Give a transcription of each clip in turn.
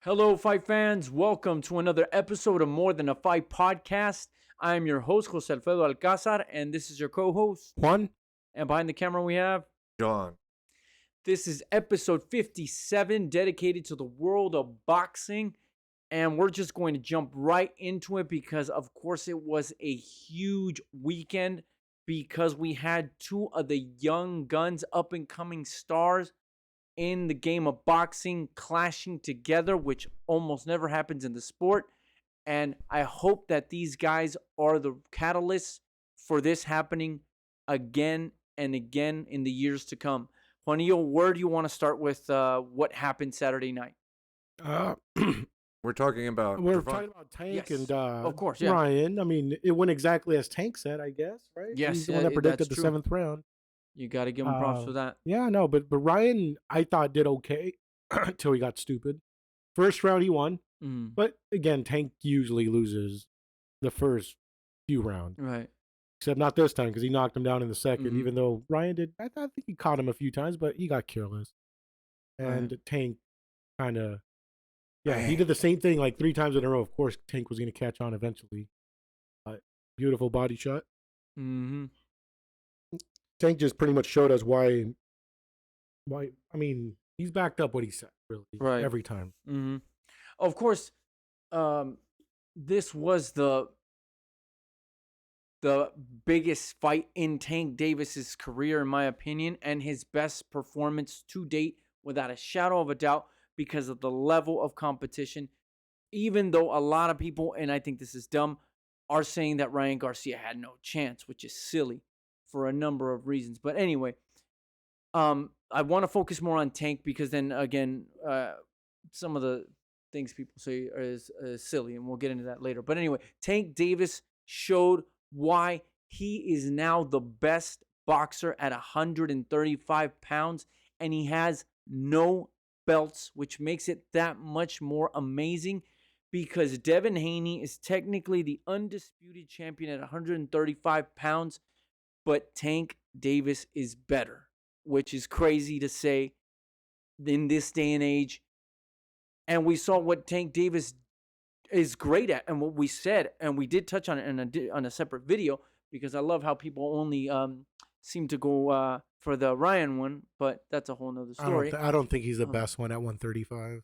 Hello, fight fans. Welcome to another episode of More Than a Fight Podcast. I am your host, Jose Alfredo Alcázar, and this is your co-host, Juan. And behind the camera we have John. This is episode 57, dedicated to the world of boxing. And we're just going to jump right into it because, of course, it was a huge weekend because we had two of the young guns, up-and-coming stars in the game of boxing clashing together, which almost never happens in the sport. And I hope that these guys are the catalysts for this happening again and again in the years to come. Juanillo, where do you want to start with what happened Saturday night? We're talking about Tank Yes, and of course, yeah. Ryan. I mean, it went exactly as Tank said, I guess, right? Yes, He's the one that predicted that's the true. 7th round. You got to give him props for that. Yeah, no, but Ryan, I thought did okay until he got stupid. First round he won, but again, Tank usually loses the first few rounds, Right. except not this time because he knocked him down in the second. Even though Ryan did, I think he caught him a few times, but he got careless. And Tank kind of, he did the same thing like 3 times in a row. Of course, Tank was going to catch on eventually. Beautiful body shot. Mm-hmm. Tank just pretty much showed us why. I mean, he's backed up what he said, really, Right. every time. Mm-hmm. Of course, this was the biggest fight in Tank Davis's career, in my opinion, and his best performance to date, without a shadow of a doubt, because of the level of competition. Even though a lot of people, and I think this is dumb, are saying that Ryan Garcia had no chance, which is silly for a number of reasons. But anyway, I want to focus more on Tank because then again, some of the things people say is silly, and we'll get into that later. But anyway, Tank Davis showed why he is now the best boxer at 135 pounds, and he has no belts, which makes it that much more amazing because Devin Haney is technically the undisputed champion at 135 pounds, but Tank Davis is better, which is crazy to say in this day and age. And we saw what Tank Davis is great at, and what we said, and we did touch on it on a separate video because I love how people only seem to go for the Ryan one, but that's a whole nother story. I don't think he's the best one at 135.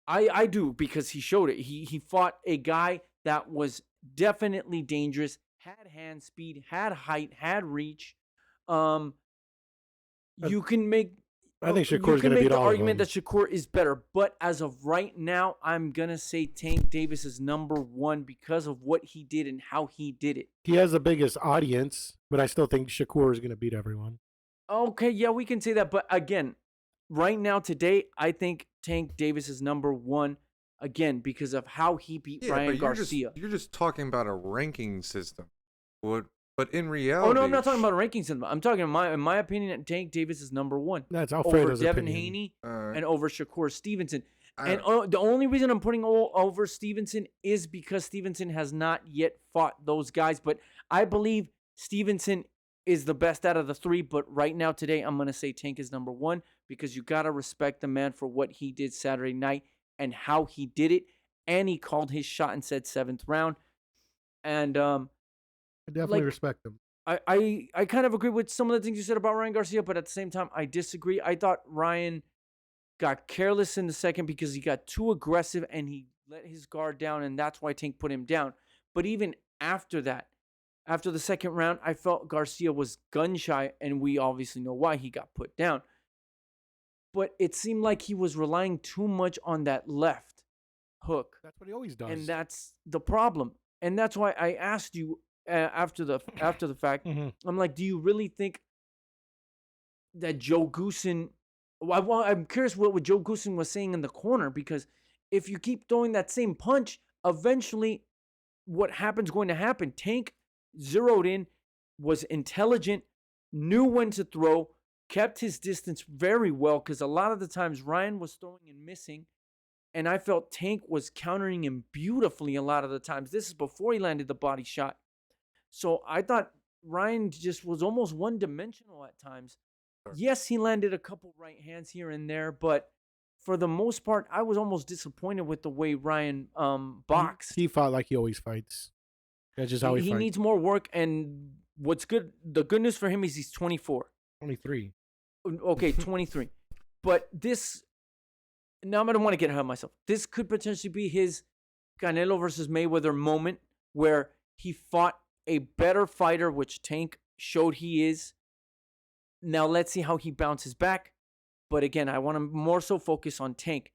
I do, because he showed it. He fought a guy that was definitely dangerous, had hand speed, had height, had reach. You can make. I think Shakur's going to beat the all of argument them. that Shakur is better, but as of right now, I'm gonna say Tank Davis is number one because of what he did and how he did it. He has the biggest audience, but I still think Shakur is going to beat everyone. Okay, yeah, we can say that, but again, right now today, I think Tank Davis is number one again because of how he beat Ryan Garcia. You're just talking about a ranking system. But in reality, Oh no, I'm not talking about a ranking system. I'm talking in my opinion, Tank Davis is number one. That's over Alfredo's Devin opinion. Haney Alright. and over Shakur Stevenson. And the only reason I'm putting over Stevenson is because Stevenson has not yet fought those guys. But I believe Stevenson is the best out of the three. But right now, today, I'm going to say Tank is number one because you got to respect the man for what he did Saturday night and how he did it. And he called his shot and said 7th round. And I definitely respect him. I kind of agree with some of the things you said about Ryan Garcia, but at the same time, I disagree. I thought Ryan got careless in the second because he got too aggressive and he let his guard down, and that's why Tank put him down. But even after that, after the second round, I felt Garcia was gun-shy, and we obviously know why he got put down. But it seemed like he was relying too much on that left hook. That's what he always does. And that's the problem. And that's why I asked you after the fact, I'm like, do you really think that Joe Goossen... Well, I'm curious what Joe Goossen was saying in the corner, because if you keep throwing that same punch, eventually what happens going to happen? Tank zeroed in, was intelligent, knew when to throw, kept his distance very well, because a lot of the times Ryan was throwing and missing, and I felt Tank was countering him beautifully a lot of the times. This is before he landed the body shot. So I thought Ryan just was almost one-dimensional at times. Yes, he landed a couple right hands here and there, but for the most part, I was almost disappointed with the way Ryan boxed. He fought like he always fights. That's just how he He fights. needs more work, and the good news for him is he's 24. 23. Okay, 23. But this, now I don't want to get ahead of myself. This could potentially be his Canelo versus Mayweather moment where he fought a better fighter, which Tank showed he is. Now let's see how he bounces back. But again, I want to more so focus on Tank.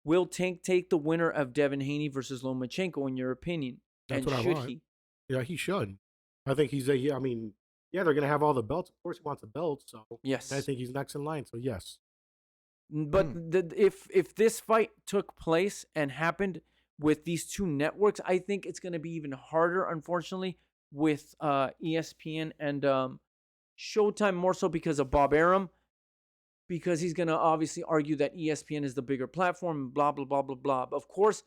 Will Tank take the winner of Devin Haney versus Lomachenko, in your opinion? That's and what I should want. he? Yeah, he should. I think he's I mean, yeah, they're gonna have all the belts. Of course, he wants a belt, so Yes. I think he's next in line. So yes. But if this fight took place and happened with these two networks, I think it's going to be even harder, unfortunately, with ESPN and Showtime, more so because of Bob Arum, because he's going to obviously argue that ESPN is the bigger platform, blah, blah, blah, blah, blah. Of course,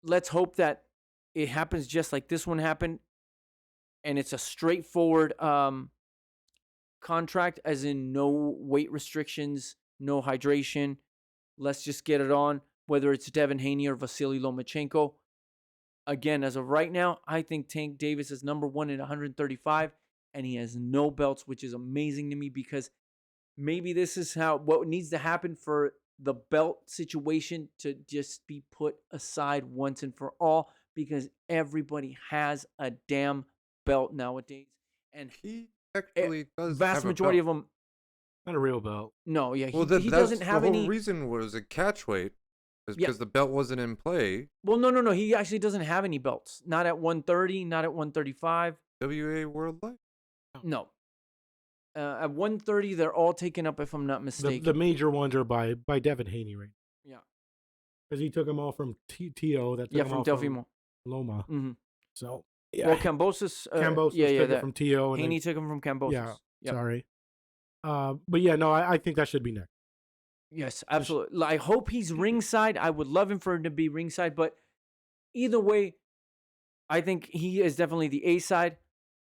let's hope that it happens just like this one happened, and it's a straightforward contract, as in no weight restrictions, no hydration. Let's just get it on, whether it's Devin Haney or Vasily Lomachenko. Again, as of right now, I think Tank Davis is number one at 135, and he has no belts, which is amazing to me, because maybe this is what needs to happen for the belt situation to just be put aside once and for all, because everybody has a damn belt nowadays. And He actually does vast have a majority belt. of them, Not a real belt. no, yeah, Well, he doesn't have the whole any. reason was a catch weight, is Yeah. because the belt wasn't in play. Well, no. He actually doesn't have any belts. Not at 130, not at 135. WA World Light. No. At 130, they're all taken up, if I'm not mistaken. The major ones are by Devin Haney, right? Yeah. Because he took them all from T.O. That took Yeah, them from all Delfimo. Loma. Mm-hmm. So yeah. Well, Cambosos. Cambosos yeah, took it that. from T.O. and Haney then, took him from Cambosos. yeah. Yep. Sorry. But yeah, no, I think that should be next. Yes, absolutely. I hope he's ringside. I would love him for him to be ringside, but either way, I think he is definitely the A side.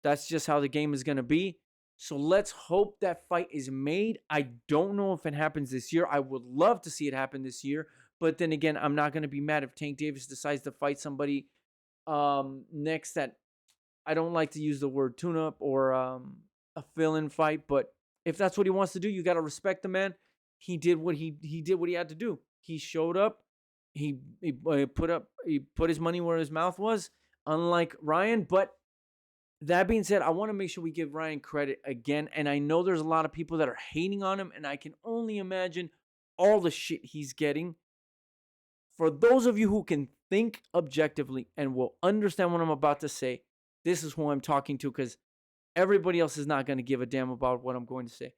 That's just how the game is going to be. So let's hope that fight is made. I don't know if it happens this year. I would love to see it happen this year. But then again, I'm not going to be mad if Tank Davis decides to fight somebody next that, I don't like to use the word tune-up or a fill-in fight. But if that's what he wants to do, you got to respect the man. He did what he did what he had to do. He showed up. He put his money where his mouth was, unlike Ryan. But that being said, I want to make sure we give Ryan credit again. And I know there's a lot of people that are hating on him, and I can only imagine all the shit he's getting. For those of you who can think objectively and will understand what I'm about to say, this is who I'm talking to, because everybody else is not going to give a damn about what I'm going to say.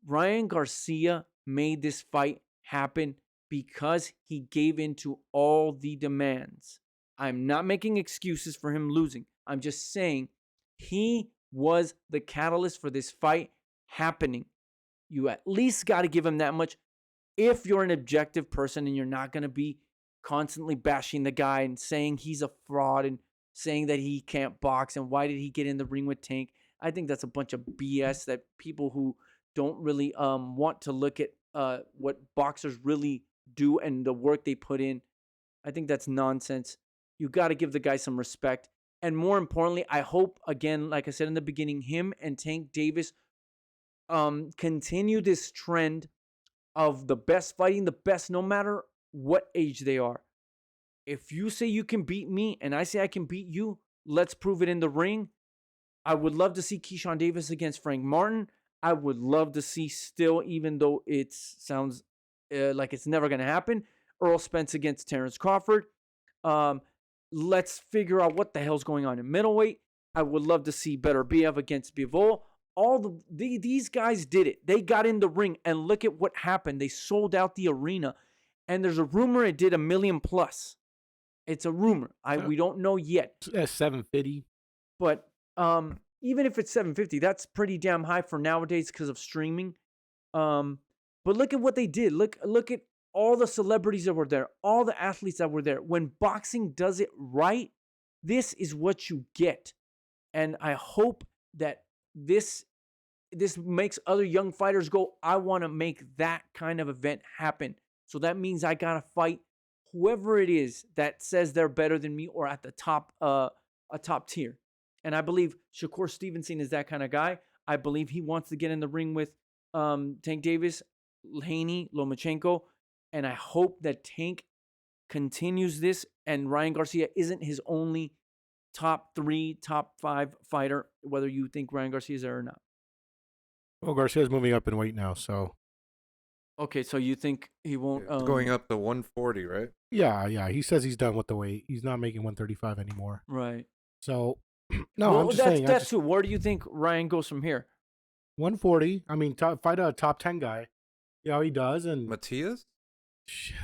Ryan Garcia made this fight happen because he gave in to all the demands. I'm not making excuses for him losing. I'm just saying he was the catalyst for this fight happening. You at least got to give him that much if you're an objective person and you're not going to be constantly bashing the guy and saying he's a fraud and saying that he can't box and why did he get in the ring with Tank. I think that's a bunch of BS that people who don't really want to look at what boxers really do and the work they put in. I think that's nonsense. You got to give the guy some respect. And more importantly, I hope, again, like I said in the beginning, him and Tank Davis continue this trend of the best fighting the best no matter what age they are. If you say you can beat me and I say I can beat you, let's prove it in the ring. I would love to see Keyshawn Davis against Frank Martin. I would love to see still, even though it sounds like it's never going to happen, Earl Spence against Terrence Crawford. Let's figure out what the hell's going on in middleweight. I would love to see Beterbiev against Bivol. These guys did it. They got in the ring, and look at what happened. They sold out the arena, and there's a rumor it did $1 million plus. It's a rumor. We don't know yet. That's 750. But even if it's 750, that's pretty damn high for nowadays because of streaming. But look at what they did. Look at all the celebrities that were there, all the athletes that were there. When boxing does it right, this is what you get. And I hope that this this makes other young fighters go, I want to make that kind of event happen. So that means I got to fight whoever it is that says they're better than me or at the top, a top tier. And I believe Shakur Stevenson is that kind of guy. I believe he wants to get in the ring with Tank Davis, Haney, Lomachenko. And I hope that Tank continues this and Ryan Garcia isn't his only top 3, top 5 fighter, whether you think Ryan Garcia is there or not. Well, Garcia's moving up in weight now, so. Okay, so you think he won't... It's going up to 140, right? Yeah. He says he's done with the weight. He's not making 135 anymore. Right. So, no, well, I'm just saying. That's true. Where do you think Ryan goes from here? 140. I mean, fight a top 10 guy. Yeah, he does. And Matias?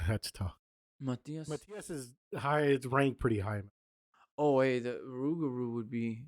That's tough. Matias is high. It's ranked pretty high. Oh, hey, the Rougarou would be...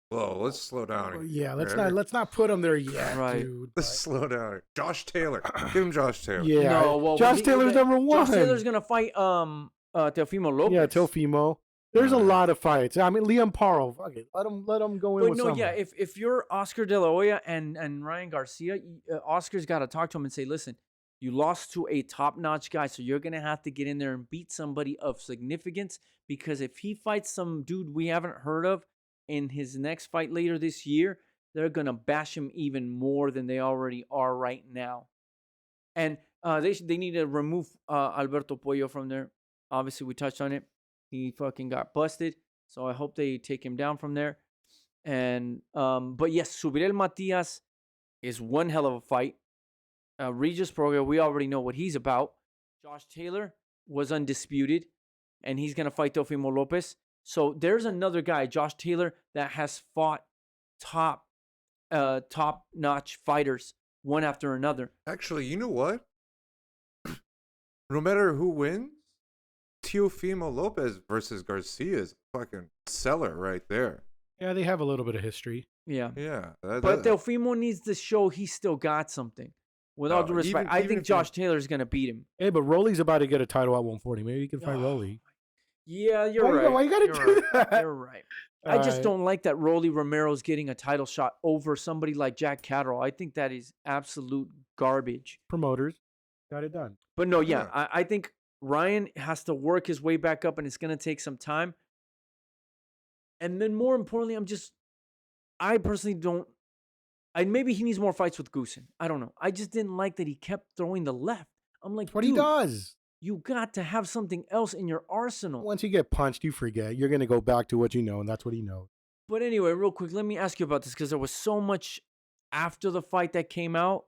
Whoa, let's slow down. Yeah, let's not put him there yet, right. dude. Let's slow down. Josh Taylor. Give him Josh Taylor. Yeah. No, well, Josh Taylor's number 1. Josh Taylor's going to fight Teofimo Lopez. Yeah, Teofimo. There's a lot of fights. I mean, Liam Paro. Fuck it. Let him go in with someone. Yeah, if you're Oscar De La Hoya and Ryan Garcia, Oscar's got to talk to him and say, listen, you lost to a top-notch guy, so you're going to have to get in there and beat somebody of significance, because if he fights some dude we haven't heard of in his next fight later this year, they're going to bash him even more than they already are right now. And they need to remove Alberto Pollo from there. Obviously, we touched on it. He fucking got busted, so I hope they take him down from there. And but yes, Subirel Matias is one hell of a fight. Regis Prograis, we already know what he's about. Josh Taylor was undisputed, and he's going to fight Teofimo Lopez. So there's another guy, Josh Taylor, that has fought top-notch fighters one after another. Actually, you know what? No matter who wins, Teofimo Lopez versus Garcia is a fucking seller right there. Yeah, they have a little bit of history. Yeah. But Teofimo needs to show he's still got something. With all due respect, I think Josh Taylor's going to beat him. Hey, but Rolly's about to get a title at 140. Maybe he can fight Rolly. Yeah, you're right. Why you got to do that? You're right. I just don't like that Rolly Romero's getting a title shot over somebody like Jack Catterall. I think that is absolute garbage. Promoters got it done. But no, yeah. I think Ryan has to work his way back up, and it's going to take some time. And then more importantly, I personally don't. Maybe he needs more fights with Goossen. I don't know. I just didn't like that he kept throwing the left. I'm like, what he does. You got to have something else in your arsenal. Once you get punched, you forget. You're going to go back to what you know, and that's what he knows. But anyway, real quick, let me ask you about this, because there was so much after the fight that came out.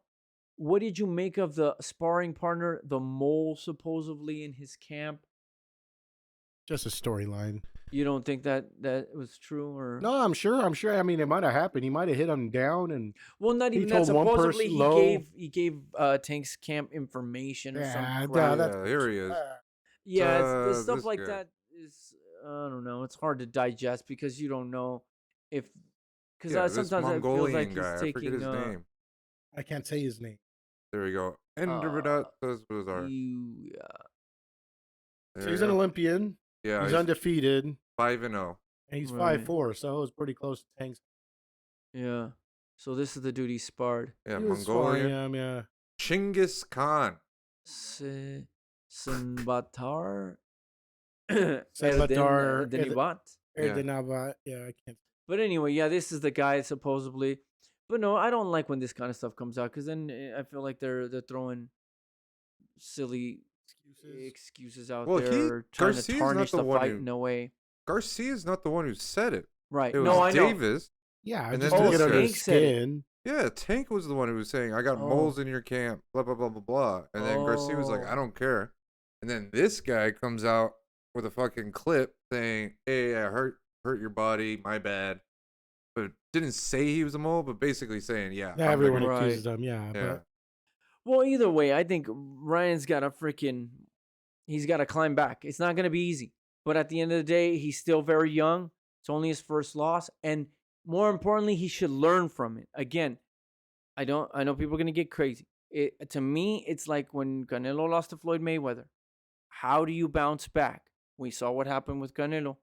What did you make of the sparring partner, the mole, supposedly in his camp? Just a storyline. You don't think that was true, or no? I'm sure. I mean, it might have happened. He might have hit him down, and not even that. Supposedly, he gave Tank's camp information or something. Yeah, here he is. Yeah, it's stuff like that is I don't know. It's hard to digest because you don't know if sometimes it feels like he's taking. I forget his name. I can't say his name. There we go. Enderbadat Bazar. So he's an Olympian. Yeah, he's undefeated. 5-0. And he's 5'4", so it was pretty close to Tank's. Yeah. So this is the dude he sparred. Yeah, Mongolian. Yeah. Chinggis Khan. Sinbatar. Denibat. Yeah, I can't. But anyway, yeah, this is the guy supposedly. But no, I don't like when this kind of stuff comes out, because then I feel like they're throwing silly excuses out there, trying to tarnish the fight in a way. Garcia's not the one who said it. Right. It was I Davis. know. Yeah, and then then to get under his skin. Yeah, Tank was the one who was saying, I got moles in your camp, blah, blah, blah, blah, blah. And then Garcia was like, I don't care. And then this guy comes out with a fucking clip saying, hey, I hurt your body, my bad. But didn't say he was a mole, but basically saying, yeah. Everyone accuses him, yeah. But... Well, either way, I think Ryan's got he's got to climb back. It's not going to be easy. But at the end of the day, he's still very young. It's only his first loss. And more importantly, he should learn from it. Again, I know people are going to get crazy. To me, it's like when Canelo lost to Floyd Mayweather. How do you bounce back? We saw what happened with Canelo.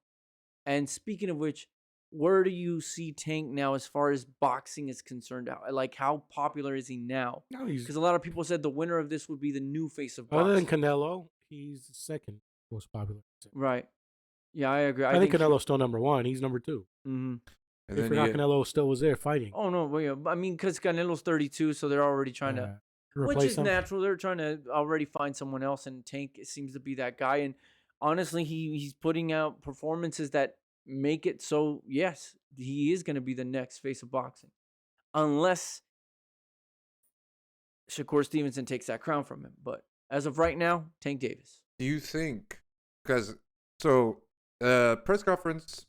And speaking of which, where do you see Tank now as far as boxing is concerned? Like, how popular is he now? No, he's Because a lot of people said the winner of this would be the new face of boxing. other than Canelo, he's the second most popular. Right. Yeah, I agree. I think Canelo's still number 1. He's number 2. Mm-hmm. And If forgot Canelo still was there fighting. Oh no, well, yeah. I mean, because Canelo's 32, so they're already trying to, which is natural. They're trying to already find someone else, and Tank seems to be that guy. And honestly, he's putting out performances that make it so. Yes, he is going to be the next face of boxing, unless Shakur Stevenson takes that crown from him. But as of right now, Tank Davis. Do you think, because press conference,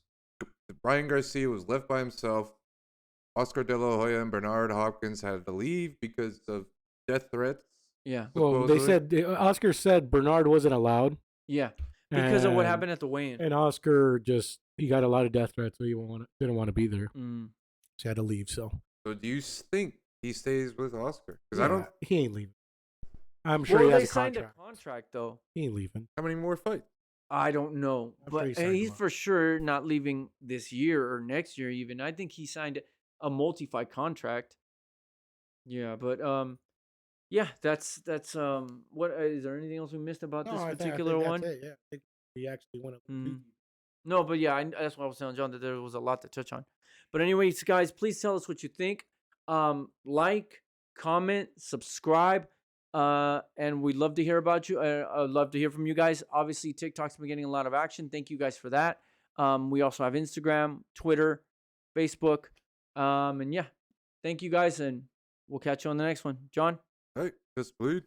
Ryan Garcia was left by himself. Oscar De La Hoya and Bernard Hopkins had to leave because of death threats. Yeah. Well, they said Oscar said Bernard wasn't allowed. Yeah, because of what happened at the weigh-in. And Oscar he got a lot of death threats, so he didn't want to be there. Mm. So he had to leave. So do you think he stays with Oscar? Because he ain't leaving. I'm sure he has a contract. They signed a contract though. He ain't leaving. How many more fights? I don't know, but he's for sure not leaving this year or next year even. I think he signed a multi-fight contract. Yeah, but yeah, that's what is there anything else we missed about this particular one? That's it, yeah. I think he actually went up. No, but yeah, that's what I was telling John, that there was a lot to touch on. But anyways, guys, please tell us what you think. Like, comment, subscribe. And we'd love to hear about you. I'd love to hear from you guys. Obviously, TikTok's been getting a lot of action. Thank you guys for that. We also have Instagram, Twitter, Facebook. And yeah, thank you guys, and we'll catch you on the next one. John? Hey, just bleed.